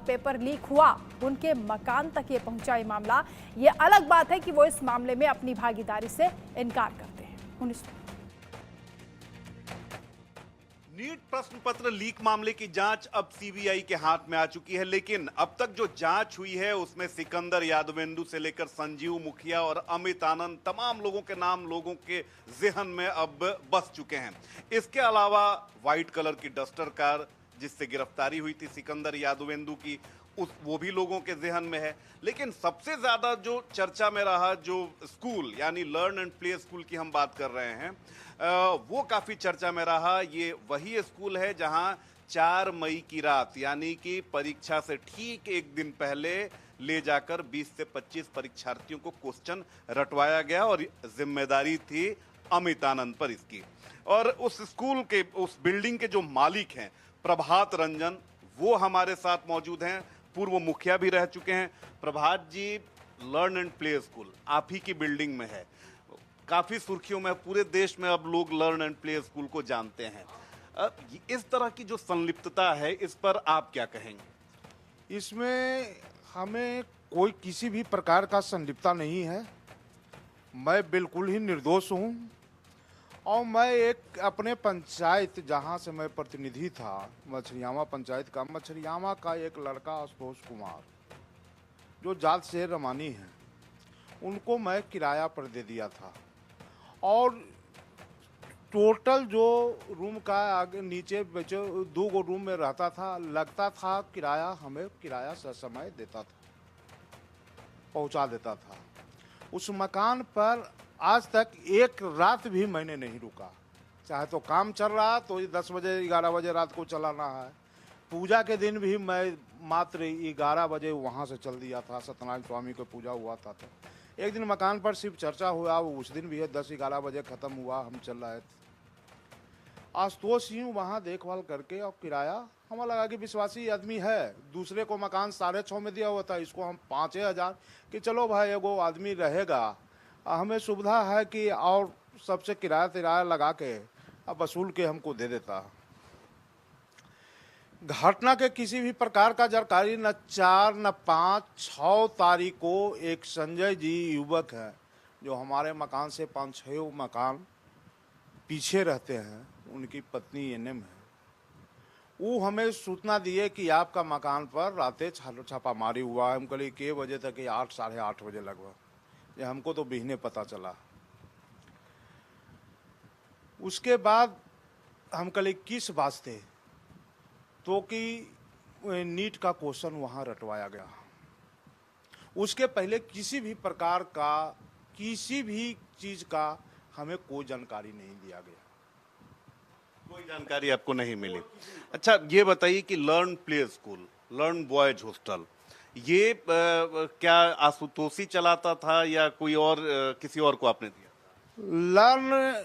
Paper leak हुआ, उनके मकान तक ये पहुंचा ये मामला। ये अलग बात है कि वो इस मामले में अपनी भागीदारी से इनकार करते हैं। नीट प्रश्न पत्र लीक मामले की जांच अब सीबीआई के हाथ में आ चुकी है, लेकिन अब तक जो जांच हुई है उसमें सिकंदर यादवेंदु से लेकर संजीव मुखिया और अमित आनंद, तमाम लोगों के नाम लोगों के जहन में अब बस चुके हैं। इसके अलावा व्हाइट कलर की डस्टर कार जिससे गिरफ्तारी हुई थी सिकंदर यादवेंदु की, वो भी लोगों के जहन में है। लेकिन सबसे ज्यादा जो चर्चा में रहा, जो स्कूल यानी लर्न एंड प्ले स्कूल की हम बात कर रहे हैं, वो काफी चर्चा में रहा। ये वही स्कूल है जहां 4 मई की रात यानी कि परीक्षा से ठीक एक दिन पहले ले जाकर 20 से 25 परीक्षार्थियों को क्वेश्चन रटवाया गया और जिम्मेदारी थी अमित आनंद पर इसकी। और उस स्कूल के, उस बिल्डिंग के जो मालिक हैं प्रभात रंजन, वो हमारे साथ मौजूद हैं। पूर्व मुखिया भी रह चुके हैं। प्रभात जी, लर्न एंड प्ले स्कूल आप ही की बिल्डिंग में है, काफी सुर्खियों में, पूरे देश में अब लोग लर्न एंड प्ले स्कूल को जानते हैं। अब इस तरह की जो संलिप्तता है, इस पर आप क्या कहेंगे? इसमें हमें कोई किसी भी प्रकार का संलिप्तता नहीं है। मैं बिल्कुल ही निर्दोष हूँ और मैं एक अपने पंचायत जहाँ से मैं प्रतिनिधि था, मछरियामा पंचायत का, मछरियामा का एक लड़का आशुतोष कुमार जो जात से रमानी है, उनको मैं किराया पर दे दिया था। और टोटल जो रूम का आगे नीचे बचे 2 रूम में रहता था, लगता था किराया हमें किराया समय देता था, पहुंचा देता था। उस मकान पर आज तक एक रात भी मैंने नहीं रुका। चाहे तो काम चल रहा तो 10 बजे 11 बजे रात को चलाना है। पूजा के दिन भी मैं मात्र 11 बजे वहाँ से चल दिया था। सत्यनारायण स्वामी को पूजा हुआ था तो एक दिन मकान पर सिर्फ चर्चा हुआ, उस दिन भी है 10-11 बजे ख़त्म हुआ, हम चल रहे थे। आशुतोष यूँ वहाँ देखभाल करके और किराया, हमें लगा कि विश्वासी आदमी है, दूसरे को मकान 6.5 में दिया हुआ था, इसको हम 5,000 कि चलो भाई एगो आदमी रहेगा, हमें सुविधा है कि और सबसे किराया तिराया लगा के अब वसूल के हमको दे देता। घटना के किसी भी प्रकार का जानकारी न 4 न 5 6 तारीख को एक संजय जी युवक है जो हमारे मकान से 5-6 मकान पीछे रहते हैं, उनकी पत्नी एनएम है, वो हमें सूचना दिए कि आपका मकान पर रातें छापामारी हुआ है। हम कल के बजे तक 8 साढ़े 8 बजे लगभग, ये हमको तो बिहने पता चला। उसके बाद हम कल किस वास्ते, तो कि नीट का क्वेश्चन वहाँ रटवाया गया। उसके पहले किसी भी प्रकार का, किसी भी चीज़ का हमें कोई जानकारी नहीं दिया गया। कोई जानकारी आपको नहीं मिली? अच्छा, ये बताइए कि learn play school, learn boys hostel, ये क्या आशुतोषी चलाता था या कोई और किसी और को आपने दिया? लर्न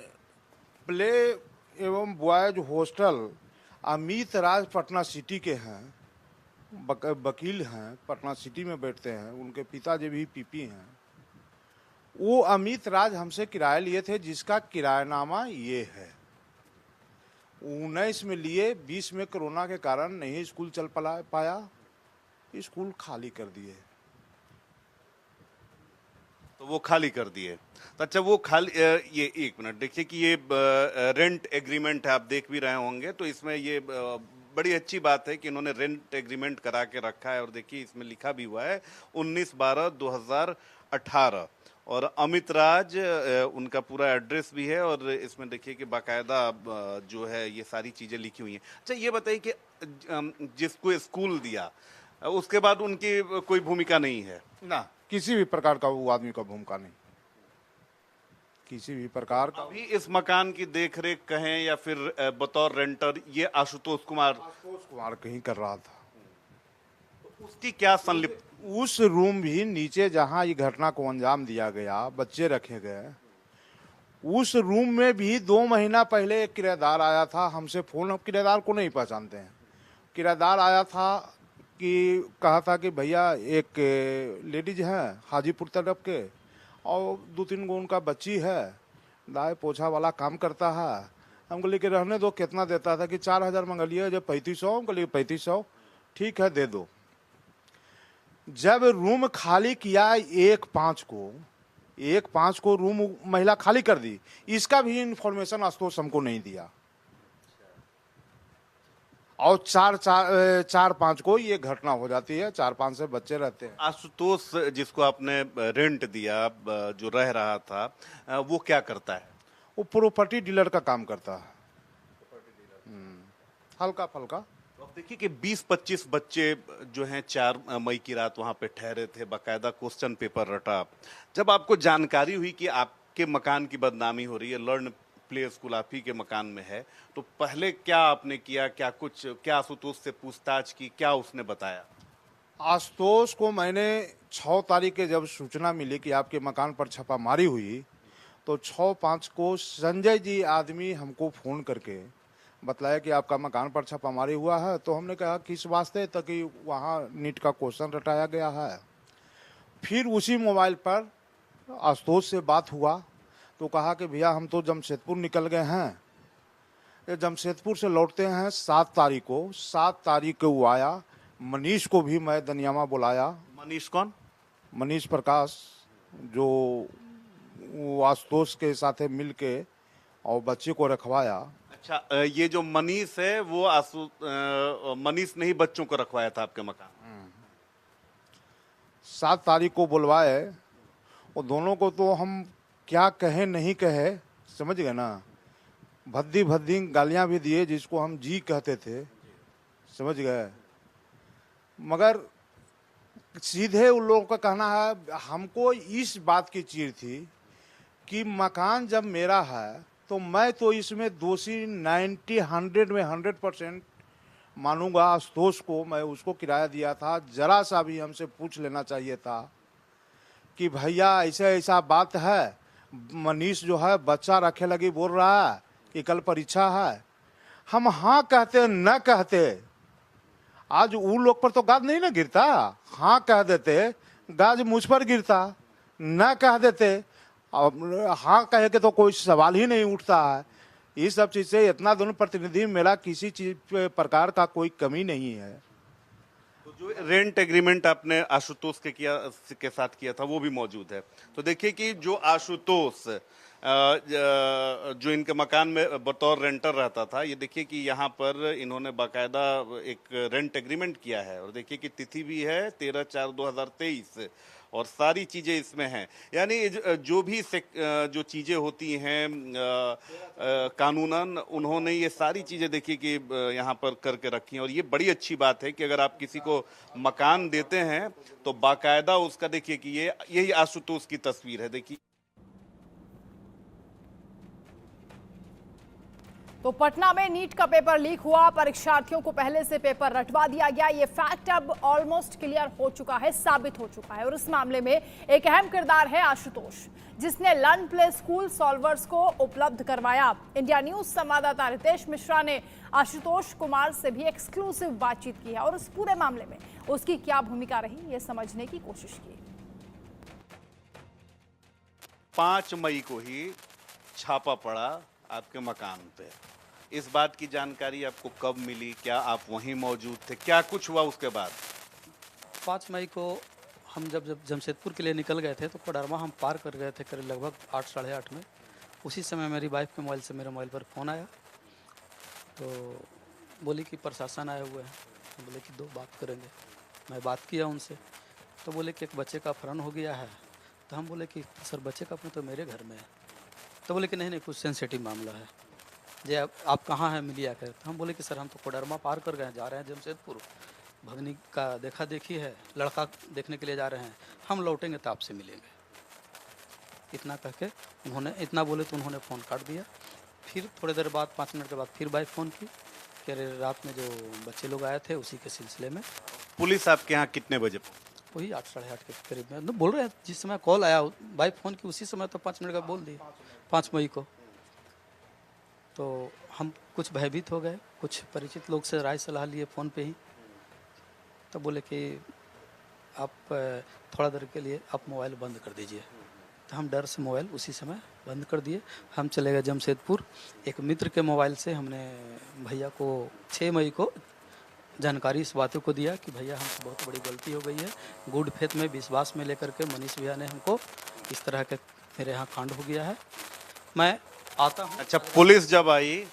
प्ले एवं बॉयज हॉस्टल अमित राज पटना सिटी के हैं, वकील हैं, पटना सिटी में बैठते हैं, उनके पिताजी भी पीपी हैं। वो अमित राज हमसे किराया लिए थे, जिसका किरायानामा ये है। 19 में लिए, 20 में कोरोना के कारण नहीं स्कूल चल पाया, स्कूल खाली कर दिए। तो वो खाली कर दिए। तो अच्छा, वो खाली, ये एक मिनट देखिए कि ये रेंट एग्रीमेंट है, आप देख भी रहे होंगे, तो इसमें ये बड़ी अच्छी बात है कि इन्होंने रेंट एग्रीमेंट करा के रखा है। और देखिए इसमें लिखा भी हुआ है 19/12/2018 और अमित राज उनका पूरा एड्रेस भी है और इसमें देखिए कि बाकायदा जो है ये सारी चीज़ें लिखी हुई हैं। अच्छा, ये बताइए कि जिसको स्कूल दिया उसके बाद उनकी कोई भूमिका नहीं है ना? किसी भी प्रकार का वो आदमी का भूमिका नहीं, किसी भी प्रकार का। अभी इस मकान की देखरेख कहें या फिर बतौर रेंटर ये आशुतोष कुमार कहीं कर रहा था। उसकी क्या संलिप्त? उस रूम भी नीचे जहां ये घटना को अंजाम दिया गया, बच्चे रखे गए, उस रूम में भी 2 महीना पहले एक किराएदार आया था हमसे फोन, हम किराएदार को नहीं पहचानते हैं। किराएदार आया था कि कहा था कि भैया एक लेडीज हैं हाजीपुर तरफ के और 2-3 गो उनका बच्ची है, दाए पोछा वाला काम करता है। हमको लेके रहने दो, कितना देता था कि 4,000 मंगलिए, जब 3500, हमको लिए 3500, ठीक है दे दो। जब रूम खाली किया 1/5 को रूम महिला खाली कर दी, इसका भी इंफॉर्मेशन आशुतोष हमको नहीं दिया। और 4-5 को ये घटना हो जाती है, 4-5 से बच्चे रहते हैं। आशुतोष जिसको आपने रेंट दिया, जो रह रहा था, वो क्या करता है? वो प्रॉपर्टी डीलर का काम करता है, हल्का फल्का। अब देखिए कि 20-25 बच्चे जो हैं 4 मई की रात वहां पे ठहरे थे, बाकायदा क्वेश्चन पेपर रटा। जब आपको जानकारी हुई कि आपके मकान की बदनामी हो रही है, लर्न प्ले स्कूल आप ही के मकान में है, तो पहले क्या आपने किया? क्या आशुतोष से पूछताछ की? क्या उसने बताया? आशुतोष को मैंने 6 तारीख के जब सूचना मिली कि आपके मकान पर छापामारी हुई, तो 6/5 को संजय जी आदमी हमको फ़ोन करके बतलाया कि आपका मकान पर छापामारी हुआ है। तो हमने कहा किस वास्ते, ताकि वहाँ नीट का क्वेश्चन रटाया गया है। फिर उसी मोबाइल पर आशुतोष से बात हुआ तो कहा कि भैया हम तो जमशेदपुर निकल गए हैं, ये जमशेदपुर से लौटते हैं 7 तारीख को। 7 तारीख को वो आया। मनीष को भी मैं दनियामा बुलाया। मनीष कौन? मनीष प्रकाश, जो वो आशुतोष के साथ मिल के और बच्चे को रखवाया। अच्छा, ये जो मनीष है वो मनीष ने ही बच्चों को रखवाया था आपके मकान? 7 तारीख को बुलवाए। वो दोनों को तो हम क्या कहे नहीं कहे, समझ गए ना। भद्दी भद्दी गालियां भी दिए, जिसको हम जी कहते थे, समझ गए। मगर सीधे उन लोगों का कहना है, हमको इस बात की चीड़ थी कि मकान जब मेरा है तो मैं तो इसमें दोषी 100 में 100% मानूंगा। आशुतोष को मैं उसको किराया दिया था, जरा सा भी हमसे पूछ लेना चाहिए था कि भैया ऐसा ऐसा बात है। मनीष जो है बच्चा रखे लगी बोल रहा है कि कल परीक्षा है। हम हाँ कहते न कहते, आज उन लोग पर तो गाज नहीं ना गिरता। हाँ कह देते, गाज मुझ पर गिरता। न कह देते, हाँ कहे के तो कोई सवाल ही नहीं उठता है। इस सब चीज से इतना दोनों प्रतिनिधि मेरा किसी चीज प्रकार का कोई कमी नहीं है। तो जो रेंट एग्रीमेंट आपने आशुतोष के साथ किया था वो भी मौजूद है। तो देखिए कि जो आशुतोष जो इनके मकान में बतौर रेंटर रहता था, ये देखिए कि यहाँ पर इन्होंने बाकायदा एक रेंट एग्रीमेंट किया है। और देखिए कि तिथि भी है 13/4/2023 और सारी चीज़ें इसमें हैं। यानी जो भी जो चीज़ें होती हैं कानूनन, उन्होंने ये सारी चीज़ें देखिए कि यहाँ पर करके रखी हैं। और ये बड़ी अच्छी बात है कि अगर आप किसी को मकान देते हैं तो बाकायदा उसका देखिए कि यही आशुतोष की तस्वीर है। देखिए तो पटना में नीट का पेपर लीक हुआ, परीक्षार्थियों को पहले से पेपर रटवा दिया गया। ये फैक्ट अब ऑलमोस्ट क्लियर हो चुका है, साबित हो चुका है। और इस मामले में एक अहम किरदार है आशुतोष, जिसने लर्न प्ले स्कूल सॉल्वर्स को उपलब्ध करवाया। इंडिया न्यूज संवाददाता रितेश मिश्रा ने आशुतोष कुमार से भी एक्सक्लूसिव बातचीत की है और इस पूरे मामले में उसकी क्या भूमिका रही, ये समझने की कोशिश की। 5 मई को ही छापा पड़ा आपके मकान पे। इस बात की जानकारी आपको कब मिली? क्या आप वहीं मौजूद थे? क्या कुछ हुआ उसके बाद? 5 मई को हम जब जमशेदपुर के लिए निकल गए थे तो कोडरमा हम पार कर गए थे करीब लगभग 8 साढ़े 8 में। उसी समय मेरी वाइफ के मोबाइल से मेरे मोबाइल पर फ़ोन आया, तो बोली कि प्रशासन आए हुए हैं। तो बोले कि 2 बात करेंगे। मैं बात किया उनसे, तो बोले कि एक बच्चे का अपहरण हो गया है। तो हम बोले कि सर बच्चे का अपहरण तो मेरे घर में है। तो बोले कि नहीं कुछ सेंसिटिव मामला है जी, आप कहाँ हैं मिलिए आकर। तो हम बोले कि सर हम तो कोडरमा पार कर गए, जा रहे हैं जमशेदपुर, भगनी का देखा देखी है, लड़का देखने के लिए जा रहे हैं, हम लौटेंगे तो आपसे मिलेंगे। इतना कह के उन्होंने इतना बोले तो उन्होंने फ़ोन काट दिया। फिर थोड़ी देर बाद 5 मिनट के बाद फिर वाइफ फ़ोन की कि अरे रात में जो बच्चे लोग आए थे उसी के सिलसिले में। पुलिस आपके यहाँ कितने बजे? वही 8 साढ़े 8 के करीब में। तो बोल रहे हैं जिस समय कॉल आया वाइफ फ़ोन की उसी समय तो 5 मिनट का बोल दिए 5 मई को। तो हम कुछ भयभीत हो गए, कुछ परिचित लोग से राय सलाह लिए फ़ोन पे ही। तो बोले कि आप थोड़ा देर के लिए आप मोबाइल बंद कर दीजिए। तो हम डर से मोबाइल उसी समय बंद कर दिए। हम चले गए जमशेदपुर। एक मित्र के मोबाइल से हमने भैया को 6 मई को जानकारी इस बातों को दिया कि भैया हमसे बहुत बड़ी गलती हो गई है। गुड फेथ में विश्वास में लेकर के मनीष भैया ने हमको इस तरह के मेरे यहाँ कांड हो गया है। मैं आता हूँ। अच्छा, पुलिस जब आई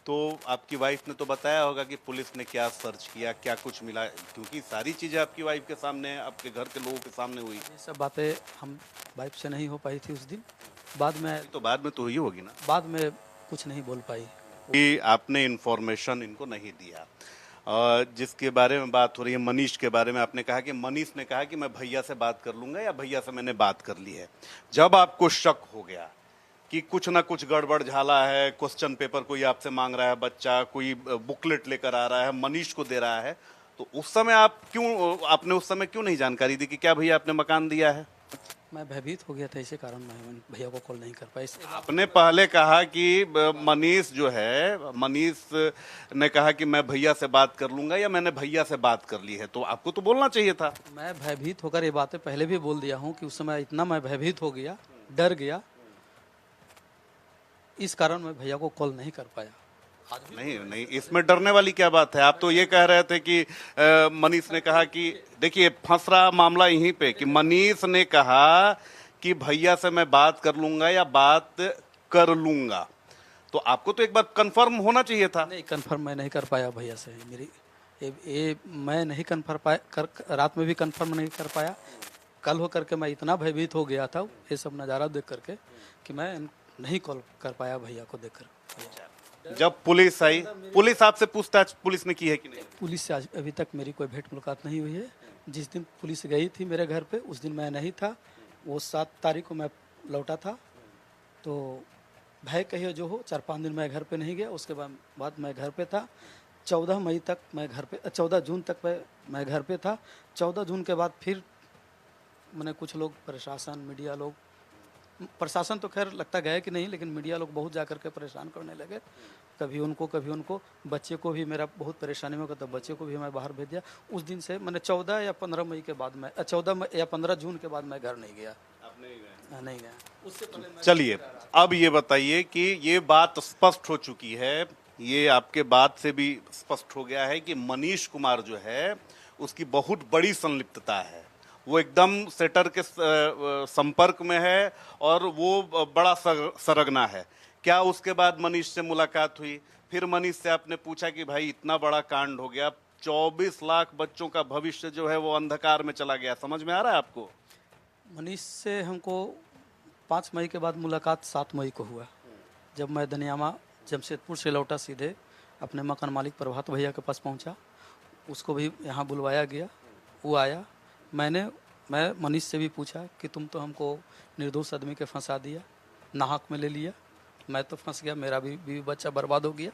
तो आपकी वाइफ ने तो बताया होगा कि पुलिस ने क्या सर्च किया, क्या कुछ मिला, क्योंकि सारी चीजें आपकी वाइफ के सामने, आपके घर के लोगों के सामने हुई। ये सब बातें हम वाइफ से नहीं हो पाई थी उस दिन। बाद में तो हुई होगी ना। बाद में कुछ नहीं बोल पाई कि आपने इन्फॉर्मेशन इनको नहीं दिया। जिसके बारे में बात हो रही है, मनीष के बारे में, आपने कहा कि मनीष ने कहा कि मैं भैया से बात कर लूंगा या भैया से मैंने बात कर ली है। जब आपको शक हो गया कि कुछ ना कुछ गड़बड़ झाला है, क्वेश्चन पेपर कोई आपसे मांग रहा है बच्चा, कोई बुकलेट लेकर आ रहा है, मनीष को दे रहा है, तो उस समय आपने उस समय क्यों नहीं जानकारी दी कि क्या भैया आपने मकान दिया है? मैं भयभीत हो गया था, इसी कारण मैं भैया को कॉल नहीं कर पाई। आपने पहले कहा कि मनीष जो है, मनीष ने कहा कि मैं भैया से बात कर लूंगा या मैंने भैया से बात कर ली है, तो आपको तो बोलना चाहिए था। मैं भयभीत होकर ये बातें पहले भी बोल दिया हूँ कि उस समय इतना मैं भयभीत हो गया, डर गया, इस कारण मैं भैया को कॉल नहीं कर पाया। नहीं, इसमें डरने वाली क्या बात है? आप तो ये कह रहे थे कि मनीष ने कहा कि, देखिए फंस रहा मामला यहीं पे कि मनीष ने कहा कि भैया से मैं बात कर लूंगा या बात कर लूंगा, तो आपको तो एक बार कंफर्म होना चाहिए था। नहीं, कंफर्म मैं नहीं कर पाया भैया से। मेरी ये मैं नहीं कंफर्म पाया, रात में भी कंफर्म नहीं कर पाया। कल हो करके मैं इतना भयभीत हो गया था ये सब नज़ारा देख करके कि मैं नहीं कॉल कर पाया भैया को देखकर। जब पुलिस आई, पुलिस आपसे पूछताछ पुलिस ने की है कि नहीं? पुलिस से आज अभी तक मेरी कोई भेंट मुलाकात नहीं हुई है। जिस दिन पुलिस गई थी मेरे घर पे उस दिन मैं नहीं था, वो 7 तारीख को मैं लौटा था। तो भय कहिए जो हो, 4-5 दिन मैं घर पे नहीं गया। उसके बाद मैं घर पे था। 14 मई तक मैं घर पे, 14 जून तक मैं घर पे था। 14 जून के बाद फिर मैंने कुछ लोग, प्रशासन, मीडिया लोग, प्रशासन तो खैर लगता गया कि नहीं, लेकिन मीडिया लोग बहुत जा करके परेशान करने लगे। कभी उनको बच्चे को भी मेरा बहुत परेशानी में होगा, तो बच्चे को भी मैं बाहर भेज दिया। उस दिन से मैंने 14 या 15 मई के बाद मैं 14 या 15 जून के बाद मैं घर नहीं गया। आप नहीं गए? नहीं गया। उससे पहले चलिए, अब ये बताइए कि ये बात स्पष्ट हो चुकी है, ये आपके बात से भी स्पष्ट हो गया है कि मनीष कुमार जो है उसकी बहुत बड़ी संलिप्तता है। वो एकदम सेटर के संपर्क में है और वो बड़ा सरगना है। क्या उसके बाद मनीष से मुलाकात हुई? फिर मनीष से आपने पूछा कि भाई इतना बड़ा कांड हो गया, 24 लाख बच्चों का भविष्य जो है वो अंधकार में चला गया, समझ में आ रहा है आपको? मनीष से हमको 5 मई के बाद मुलाकात 7 मई को हुआ, जब मैं दनियामा जमशेदपुर से लौटा, सीधे अपने मकान मालिक प्रभात भैया के पास पहुंचा। उसको भी यहाँ बुलवाया गया, वो आया। मैं मनीष से भी पूछा कि तुम तो हमको निर्दोष आदमी के फंसा दिया, नाहक में ले लिया, मैं तो फंस गया, मेरा भी बच्चा बर्बाद हो गया।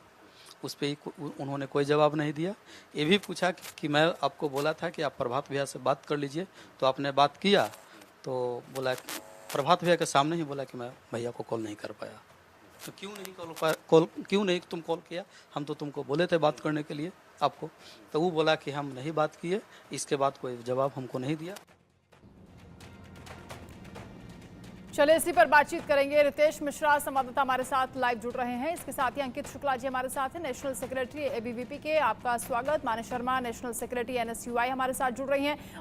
उस पर उन्होंने कोई जवाब नहीं दिया। ये भी पूछा कि मैं आपको बोला था कि आप प्रभात भैया से बात कर लीजिए, तो आपने बात किया? तो बोला, प्रभात भैया के सामने ही बोला कि मैं भैया को कॉल नहीं कर पाया। तो क्यों नहीं तुम कॉल किया? हम तो तुमको बोले थे बात करने के लिए आपको। तो वो बोला कि हम नहीं बात किए। इसके बाद कोई जवाब हमको नहीं दिया। चलिए, इसी पर बातचीत करेंगे। रितेश मिश्रा संवाददाता हमारे साथ लाइव जुड़ रहे हैं। इसके साथ ही अंकित शुक्ला जी हमारे साथ हैं, नेशनल सेक्रेटरी एबीवीपी के। आपका स्वागत। मानस शर्मा, नेशनल सेक्रेटरी एनएसयूआई हमारे साथ जुड़ रही हैं।